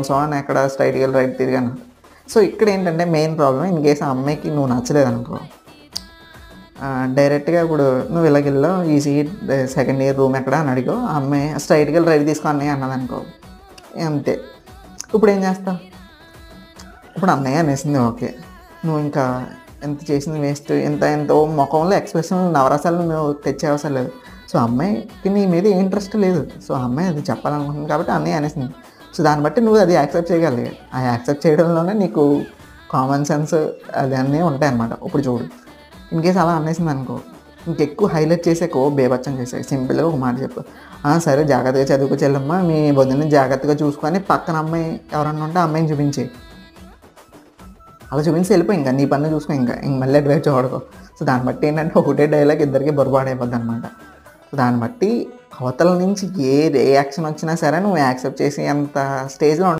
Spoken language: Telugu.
సో అని ఎక్కడ స్ట్రైట్‌గా రైట్ తిరిగాను. సో ఇక్కడేంటంటే మెయిన్ ప్రాబ్లమ్ ఇన్ కేస్ ఆ అమ్మాయికి నువ్వు నచ్చలేదనుకో, డైరెక్ట్‌గా ఇప్పుడు నువ్వు ఇలాగెళ్ళావు ఈ సీట్ సెకండ్ ఇయర్ రూమ్ ఎక్కడ అని అడిగావు. ఆ అమ్మాయి స్ట్రైట్‌గా ఎళ్లి రైట్ తీసుకో అన్నయ్య అన్నదనుకో, అంతే. ఇప్పుడేం చేస్తావు? ఇప్పుడు అన్నయ్య అనేసింది ఓకే. నువ్వు ఇంకా ఎంత చేసింది వేస్ట్. ఎంతో మొఖంలో ఎక్స్‌ప్రెషన్ నవరసాలు నువ్వు తెచ్చే అవసరం లేదు. సో, అమ్మాయికి నీ మీద ఏ ఇంట్రెస్ట్ లేదు. సో, ఆ అమ్మాయి అది చెప్పాలనుకుంటుంది కాబట్టి అన్నయ్య అనేసింది. సో, దాన్ని బట్టి నువ్వు అది యాక్సెప్ట్ చేయగలిగావు. ఆ యాక్సెప్ట్ చేయడంలోనే నీకు కామన్ సెన్స్ అదన్నీ ఉంటాయన్నమాట. ఇప్పుడు చూడు. ఇన్ కేస్ అలా అనేసిందనుకో, ఇంకెక్కువ హైలైట్ చేసాకో బీభత్సం చేసావు. సింపుల్‌గా ఒక మాట చెప్పు. సరే జాగ్రత్తగా చదువుకో చెల్లెమ్మ. మీ వదినని జాగ్రత్తగా చూసుకొని పక్కన అమ్మాయి ఎవరన్నా ఉంటే ఆ అమ్మాయిని చూపించేయి. అలా చూపించి వెళ్ళిపోయి ఇంకా నీ పని నువ్వు చూసుకో ఇంక మళ్ళీ అటువైపు చూడకు. సో, దాన్ని బట్టి ఏంటంటే ఒకటే డైలాగ్ ఇద్దరికీ బొరబాడైపోద్దనమాట. సో, దాన్ని బట్టి అవతల నుంచి ఏ రియాక్షన్ వచ్చినా సరే నువ్వు యాక్సెప్ట్ చేసేంత స్టేజ్‌లో